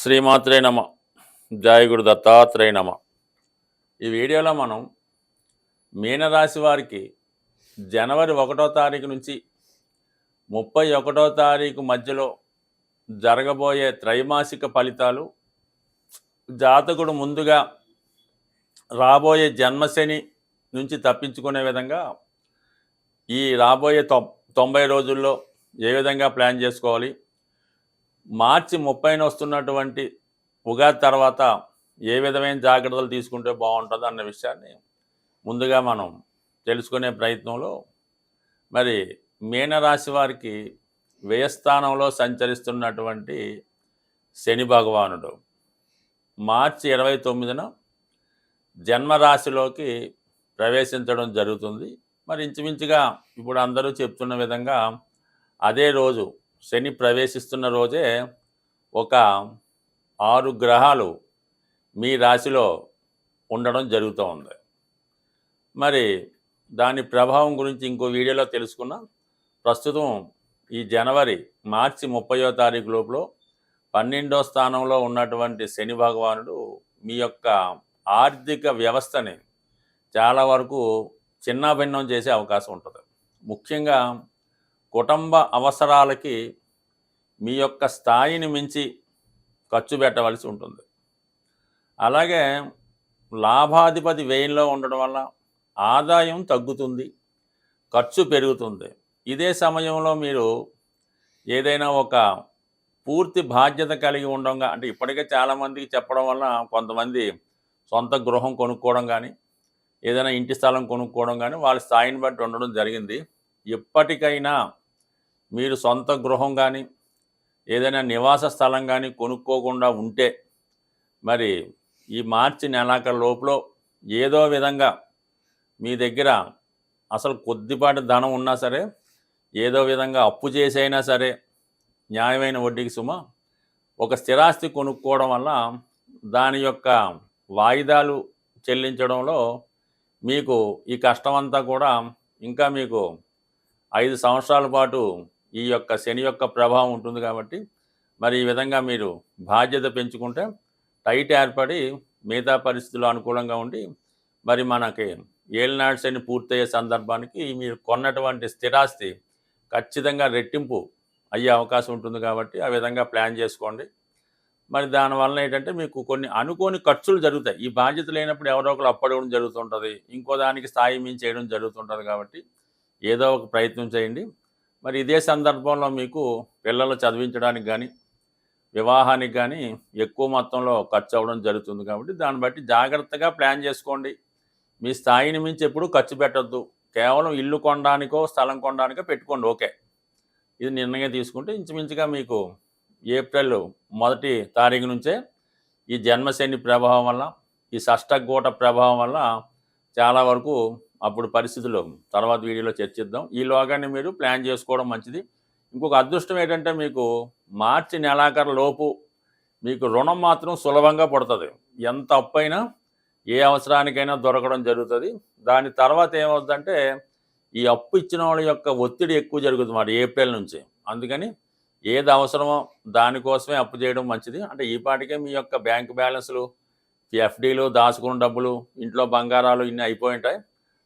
శ్రీమాత్రే నమ. జయ గురు దత్తాత్రేయ నమ. ఈ వీడియోలో మనం మీనరాశి వారికి జనవరి 1వ తారీఖు నుంచి 31వ తారీఖు మధ్యలో జరగబోయే త్రైమాసిక ఫలితాలు, జాతకుడు ముందుగా రాబోయే జన్మశని నుంచి తప్పించుకునే విధంగా ఈ రాబోయే 90 రోజుల్లో ఏ విధంగా ప్లాన్ చేసుకోవాలి, మార్చి 30న వస్తున్నటువంటి ఉగాది తర్వాత ఏ విధమైన జాగ్రత్తలు తీసుకుంటే బాగుంటుంది అన్న విషయాన్ని ముందుగా మనం తెలుసుకునే ప్రయత్నంలో, మరి మీనరాశి వారికి వ్యయస్థానంలో సంచరిస్తున్నటువంటి శని భగవానుడు మార్చి 29న జన్మరాశిలోకి ప్రవేశించడం జరుగుతుంది. మరి ఇంచుమించుగా ఇప్పుడు అందరూ చెప్తున్న విధంగా అదే రోజు శని ప్రవేశిస్తున్న రోజే ఒక 6 గ్రహాలు మీ రాశిలో ఉండడం జరుగుతూ ఉంది. మరి దాని ప్రభావం గురించి ఇంకో వీడియోలో తెలుసుకున్నాం. ప్రస్తుతం ఈ మార్చి 30వ తారీఖు లోపల 12వ స్థానంలో ఉన్నటువంటి శని భగవానుడు మీ యొక్క ఆర్థిక వ్యవస్థని చాలా వరకు చిన్నాభిన్నం చేసే అవకాశం ఉంటుంది. ముఖ్యంగా కుటుంబ అవసరాలకి మీ యొక్క స్థాయిని మించి ఖర్చు పెట్టవలసి ఉంటుంది. అలాగే లాభాధిపతి వ్యయంలో ఉండడం వల్ల ఆదాయం తగ్గుతుంది, ఖర్చు పెరుగుతుంది. ఇదే సమయంలో మీరు ఏదైనా ఒక పూర్తి బాధ్యత కలిగి ఉండగా, అంటే ఇప్పటికే చాలామందికి చెప్పడం వల్ల కొంతమంది సొంత గృహం కొనుక్కోవడం కానీ, ఏదైనా ఇంటి స్థలం కొనుక్కోవడం కానీ వాళ్ళ స్థాయిని బట్టి ఉండడం జరిగింది. ఎప్పటికైనా మీరు సొంత గృహం కానీ, ఏదైనా నివాస స్థలం కానీ కొనుక్కోకుండా ఉంటే, మరి ఈ మార్చి నెలాఖరు లోపల ఏదో విధంగా మీ దగ్గర అసలు కొద్దిపాటి ధనం ఉన్నా సరే, ఏదో విధంగా అప్పు చేసైనా సరే, న్యాయమైన వడ్డీకి ఒక స్థిరాస్తి కొనుక్కోవడం వల్ల దాని యొక్క వాయిదాలు చెల్లించడంలో మీకు ఈ కష్టమంతా కూడా ఇంకా మీకు 5 సంవత్సరాల పాటు ఈ యొక్క శని యొక్క ప్రభావం ఉంటుంది. కాబట్టి మరి ఈ విధంగా మీరు బాధ్యత పెంచుకుంటే టైట్ ఏర్పడి మిగతా పరిస్థితులు అనుకూలంగా ఉండి, మరి మనకి ఏలినాడు శని పూర్తయ్యే సందర్భానికి మీరు కొన్నటువంటి స్థిరాస్తి ఖచ్చితంగా రెట్టింపు అయ్యే అవకాశం ఉంటుంది. కాబట్టి ఆ విధంగా ప్లాన్ చేసుకోండి. మరి దానివల్ల ఏంటంటే మీకు కొన్ని అనుకోని ఖర్చులు జరుగుతాయి. ఈ బాధ్యత లేనప్పుడు ఎవరో ఒకరు అప్పడడం జరుగుతుంటుంది, ఇంకో దానికి స్థాయి మించి చేయడం జరుగుతుంటుంది. కాబట్టి ఏదో ఒక ప్రయత్నం చేయండి. మరి ఇదే సందర్భంలో మీకు పిల్లలు చదివించడానికి కానీ, వివాహానికి కానీ ఎక్కువ మొత్తంలో ఖర్చు అవ్వడం జరుగుతుంది. కాబట్టి దాన్ని బట్టి జాగ్రత్తగా ప్లాన్ చేసుకోండి. మీ స్థాయిని మించి ఎప్పుడూ ఖర్చు పెట్టద్దు. కేవలం ఇల్లు కొనడానికో స్థలం కొనడానికో పెట్టుకోండి, ఓకే. ఇది నిర్ణయం తీసుకుంటే ఇంచుమించుగా మీకు ఏప్రిల్ 1వ తారీఖు నుంచే ఈ జన్మశని ప్రభావం వల్ల, ఈ షష్టగూట ప్రభావం వల్ల చాలా వరకు అప్పుడు పరిస్థితులు తర్వాత వీడియోలో చర్చిద్దాం. ఈలోగానే మీరు ప్లాన్ చేసుకోవడం మంచిది. ఇంకొక అదృష్టం ఏంటంటే మీకు మార్చి నెలాఖరు లోపు మీకు రుణం మాత్రం సులభంగా పడుతుంది. ఎంత అప్పైనా ఏ అవసరానికైనా దొరకడం జరుగుతుంది. దాని తర్వాత ఏమవుతుందంటే ఈ అప్పు ఇచ్చిన వాళ్ళ యొక్క ఒత్తిడి ఎక్కువ జరుగుతుంది మరి ఏప్రిల్ నుంచి. అందుకని ఏది అవసరమో దానికోసమే అప్పు చేయడం మంచిది. అంటే ఈ పాటికే మీ యొక్క బ్యాంక్ బ్యాలెన్స్లు, ఎఫ్డీలు, దాచుకున్న డబ్బులు, ఇంట్లో బంగారాలు ఇన్ని అయిపోయి ఉంటాయి.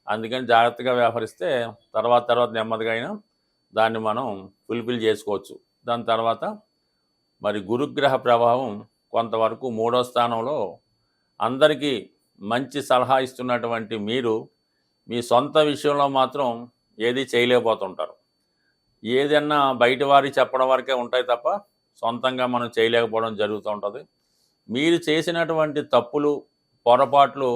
అందుకని జాగ్రత్తగా వ్యవహరిస్తే తర్వాత నెమ్మదిగా అయినా దాన్ని మనం ఫుల్ఫిల్ చేసుకోవచ్చు. దాని తర్వాత మరి గురుగ్రహ ప్రభావం కొంతవరకు 3వ స్థానంలో అందరికీ మంచి సలహా ఇస్తున్నటువంటి మీరు మీ సొంత విషయంలో మాత్రం ఏది చేయలేకపోతుంటారు. ఏదన్నా బయట వారికి చెప్పడం వరకే ఉంటాయి తప్ప సొంతంగా మనం చేయలేకపోవడం జరుగుతూ ఉంటుంది. మీరు చేసినటువంటి తప్పులు, పొరపాట్లు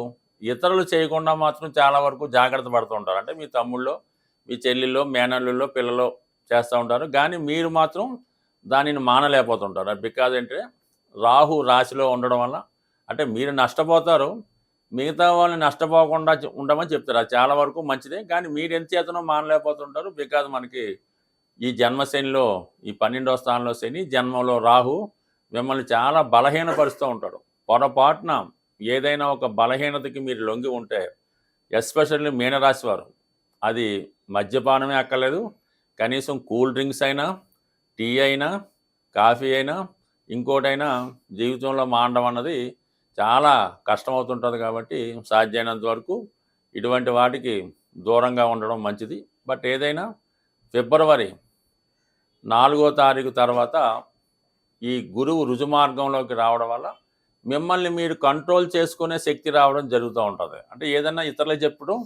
ఇతరులు చేయకుండా మాత్రం చాలా వరకు జాగ్రత్త పడుతూ ఉంటారు. అంటే మీ తమ్ముళ్ళో, మీ చెల్లిలో, మేనల్లుల్లో, పిల్లలో చేస్తూ ఉంటారు. కానీ మీరు మాత్రం దానిని మానలేకపోతుంటారు. బికాజ్ అంటే రాహు రాశిలో ఉండడం వల్ల అంటే మీరు నష్టపోతారు, మిగతా వాళ్ళని నష్టపోకుండా ఉండమని చెప్తారు. అది చాలా వరకు మంచిదే. కానీ మీరు ఎంత చేతనో మానలేకపోతుంటారు. బికాజ్ మనకి ఈ జన్మశనిలో ఈ 12వ స్థానంలో శని, జన్మలో రాహు మిమ్మల్ని చాలా బలహీనపరుస్తూ ఉంటాడు. పొరపాటున ఏదైనా ఒక బలహీనతకి మీరు లొంగి ఉంటే, ఎస్పెషల్లీ మీనరాశి వారు, అది మద్యపానమే అక్కర్లేదు, కనీసం కూల్ డ్రింక్స్ అయినా, టీ అయినా, కాఫీ అయినా, ఇంకోటైనా జీవితంలో మానడం అన్నది చాలా కష్టమవుతుంటుంది కాబట్టి సాధ్యమైనంత వరకు ఇటువంటి వాటికి దూరంగా ఉండడం మంచిది. బట్ ఏదైనా ఫిబ్రవరి 4వ తారీఖు తర్వాత ఈ గురువు రుజుమార్గంలోకి రావడం వల్ల మిమ్మల్ని మీరు కంట్రోల్ చేసుకునే శక్తి రావడం జరుగుతూ ఉంటుంది. అంటే ఏదన్నా ఇతరులకు చెప్పడం,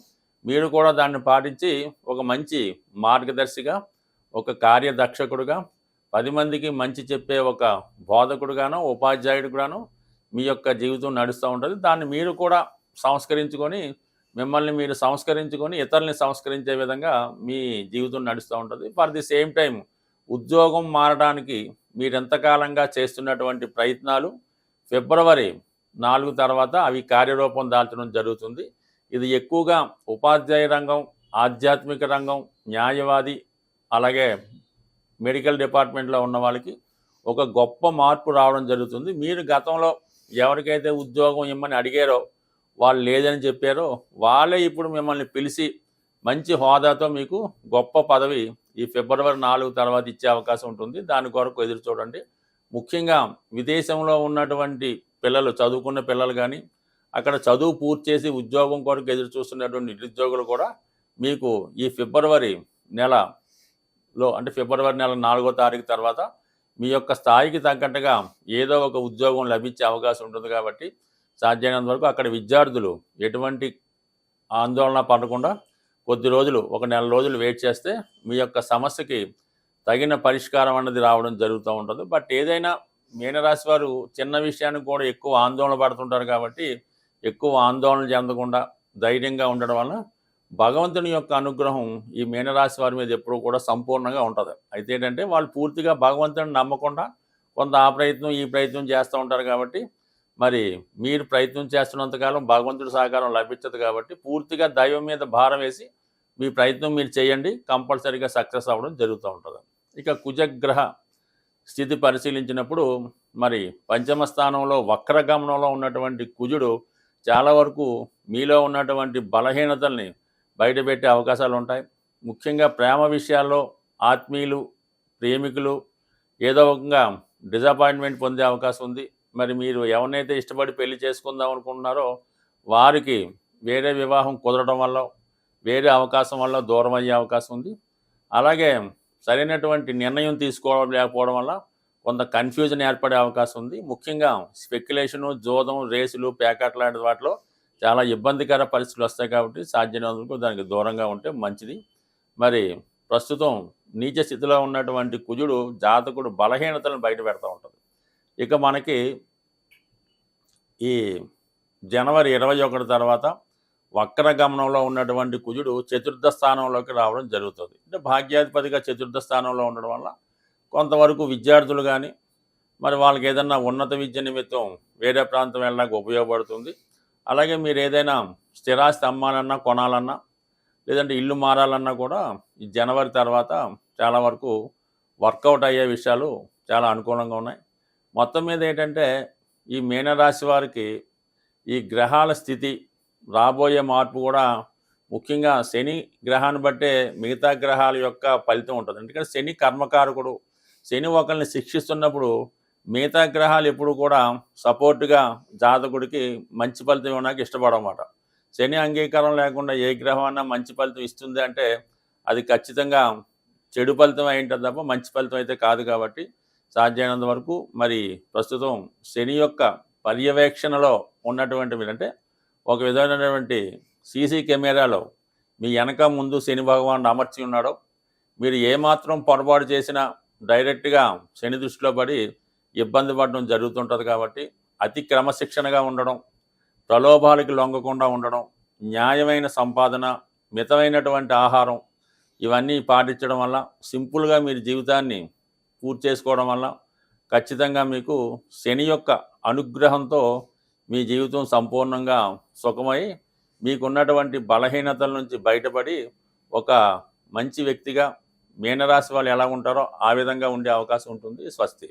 మీరు కూడా దాన్ని పాటించి ఒక మంచి మార్గదర్శిగా, ఒక కార్యదక్షకుడుగా, 10 మందికి మంచి చెప్పే ఒక బోధకుడుగానో, ఉపాధ్యాయుడిగానో మీ యొక్క జీవితం నడుస్తూ ఉంటుంది. దాన్ని మీరు కూడా సంస్కరించుకొని, మిమ్మల్ని మీరు సంస్కరించుకొని ఇతరుల్ని సంస్కరించే విధంగా మీ జీవితం నడుస్తూ ఉంటుంది. ఫర్ ది సేమ్ టైం ఉద్యోగం మారడానికి మీరెంతకాలంగా చేస్తున్నటువంటి ప్రయత్నాలు ఫిబ్రవరి 4 తర్వాత అవి కార్యరూపం దాల్చడం జరుగుతుంది. ఇది ఎక్కువగా ఉపాధ్యాయ రంగం, ఆధ్యాత్మిక రంగం, న్యాయవాది, అలాగే మెడికల్ డిపార్ట్మెంట్లో ఉన్న వాళ్ళకి ఒక గొప్ప మార్పు రావడం జరుగుతుంది. మీరు గతంలో ఎవరికైతే ఉద్యోగం ఇమ్మని అడిగారో, వాళ్ళు లేదని చెప్పారో, వాళ్ళే ఇప్పుడు మిమ్మల్ని పిలిచి మంచి హోదాతో మీకు గొప్ప పదవి ఈ ఫిబ్రవరి 4 తర్వాత ఇచ్చే అవకాశం ఉంటుంది. దాని కొరకు ఎదురు చూడండి. ముఖ్యంగా విదేశంలో ఉన్నటువంటి పిల్లలు, చదువుకున్న పిల్లలు కానీ, అక్కడ చదువు పూర్తి చేసి ఉద్యోగం కొరకు ఎదురు చూస్తున్నటువంటి నిరుద్యోగులు కూడా మీకు ఈ ఫిబ్రవరి నెలలో, అంటే ఫిబ్రవరి నెల 4వ తారీఖు తర్వాత మీ యొక్క స్థాయికి తగ్గట్టుగా ఏదో ఒక ఉద్యోగం లభించే అవకాశం ఉంటుంది. కాబట్టి సాధ్యమైనంత వరకు అక్కడ విద్యార్థులు ఎటువంటి ఆందోళన పడకుండా కొద్ది రోజులు, ఒక నెల రోజులు వెయిట్ చేస్తే మీ యొక్క సమస్యకి తగిన పరిష్కారం అన్నది రావడం జరుగుతూ ఉంటుంది. బట్ ఏదైనా మీనరాశి వారు చిన్న విషయానికి కూడా ఎక్కువ ఆందోళన పడుతుంటారు కాబట్టి ఎక్కువ ఆందోళన చెందకుండా ధైర్యంగా ఉండడం వల్ల భగవంతుని యొక్క అనుగ్రహం ఈ మీనరాశి వారి మీద ఎప్పుడూ కూడా సంపూర్ణంగా ఉంటుంది. అయితే ఏంటంటే వాళ్ళు పూర్తిగా భగవంతుని నమ్మకుండా కొంత ఆ ప్రయత్నం ఈ ప్రయత్నం చేస్తూ ఉంటారు. కాబట్టి మరి మీరు ప్రయత్నం చేస్తున్నంతకాలం భగవంతుడి సహకారం లభించదు. కాబట్టి పూర్తిగా దైవం మీద భారం వేసి మీ ప్రయత్నం మీరు చేయండి, కంపల్సరీగా సక్సెస్ అవ్వడం జరుగుతూ ఉంటుంది. ఇక కుజగ్రహ స్థితి పరిశీలించినప్పుడు మరి పంచమ స్థానంలో వక్రగమనంలో ఉన్నటువంటి కుజుడు చాలా వరకు మీలో ఉన్నటువంటి బలహీనతల్ని బయటపెట్టే అవకాశాలు ఉంటాయి. ముఖ్యంగా ప్రేమ విషయాల్లో ఆత్మీయులు, ప్రేమికులు ఏదో ఒకగా డిసప్పాయింట్మెంట్ పొందే అవకాశం ఉంది. మరి మీరు ఎవరినైతే ఇష్టపడి పెళ్లి చేసుకుందాం అనుకుంటున్నారో వారికి వేరే వివాహం కుదరడం వల్ల, వేరే అవకాశం వల్ల దూరం అయ్యే అవకాశం ఉంది. అలాగే సరైనటువంటి నిర్ణయం తీసుకోవడం లేకపోవడం వల్ల కొంత కన్ఫ్యూజన్ ఏర్పడే అవకాశం ఉంది. ముఖ్యంగా స్పెక్యులేషను, జోదం, రేసులు, ప్యాకెట్ లాంటి వాటిలో చాలా ఇబ్బందికర పరిస్థితులు వస్తాయి. కాబట్టి సాధ్యమైనందుకు దానికి దూరంగా ఉంటే మంచిది. మరి ప్రస్తుతం నీచ స్థితిలో ఉన్నటువంటి కుజుడు జాతకుడు బలహీనతలను బయట పెడతా ఉంటుంది. ఇక మనకి ఈ జనవరి 21 తర్వాత వక్రగమనంలో ఉన్నటువంటి కుజుడు చతుర్థ స్థానంలోకి రావడం జరుగుతుంది. అంటే భాగ్యాధిపతిగా చతుర్థ స్థానంలో ఉండడం వల్ల కొంతవరకు విద్యార్థులు కానీ, మరి వాళ్ళకి ఏదన్నా ఉన్నత విద్య నిమిత్తం వేరే ప్రాంతం వెళ్ళడానికి ఉపయోగపడుతుంది. అలాగే మీరు ఏదైనా స్థిరాస్తి అమ్మాలన్నా, కొనాలన్నా, లేదంటే ఇల్లు మారాలన్నా కూడా ఈ జనవరి తర్వాత చాలా వరకు వర్కౌట్ అయ్యే విషయాలు చాలా అనుకూలంగా ఉన్నాయి. మొత్తం మీద ఏంటంటే ఈ మీనరాశి వారికి ఈ గ్రహాల స్థితి, రాబోయే మార్పు కూడా ముఖ్యంగా శని గ్రహాన్ని బట్టే మిగతా గ్రహాల యొక్క ఫలితం ఉంటుంది. ఎందుకంటే శని కర్మకారకుడు. శని ఒకరిని శిక్షిస్తున్నప్పుడు మిగతా గ్రహాలు ఎప్పుడు కూడా సపోర్టుగా జాతకుడికి మంచి ఫలితం ఇవ్వడానికి ఇష్టపడమాట. శని అంగీకారం లేకుండా ఏ గ్రహం అన్నా మంచి ఫలితం ఇస్తుంది అంటే అది ఖచ్చితంగా చెడు ఫలితం అయింటుంది తప్ప మంచి ఫలితం అయితే కాదు. కాబట్టి సాధ్యమైనంత వరకు మరి ప్రస్తుతం శని యొక్క పర్యవేక్షణలో ఉన్నటువంటి అంటే ఒక విధమైనటువంటి సీసీ కెమెరాలో మీ వెనక ముందు శని భగవానుడు అమర్చి ఉన్నాడో, మీరు ఏమాత్రం పొరపాటు చేసినా డైరెక్ట్గా శని దృష్టిలో పడి ఇబ్బంది పడడం జరుగుతుంటుంది. కాబట్టి అతి క్రమశిక్షణగా ఉండడం, ప్రలోభాలకి లొంగకుండా ఉండడం, న్యాయమైన సంపాదన, మితమైనటువంటి ఆహారం ఇవన్నీ పాటించడం వల్ల, సింపుల్గా మీరు జీవితాన్ని పూర్తి చేసుకోవడం వల్ల ఖచ్చితంగా మీకు శని యొక్క అనుగ్రహంతో మీ జీవితం సంపూర్ణంగా సుఖమై మీకున్నటువంటి బలహీనతల నుంచి బయటపడి ఒక మంచి వ్యక్తిగా మీనరాశి వాళ్ళు ఎలా ఉంటారో ఆ విధంగా ఉండే అవకాశం ఉంటుంది. స్వస్తి.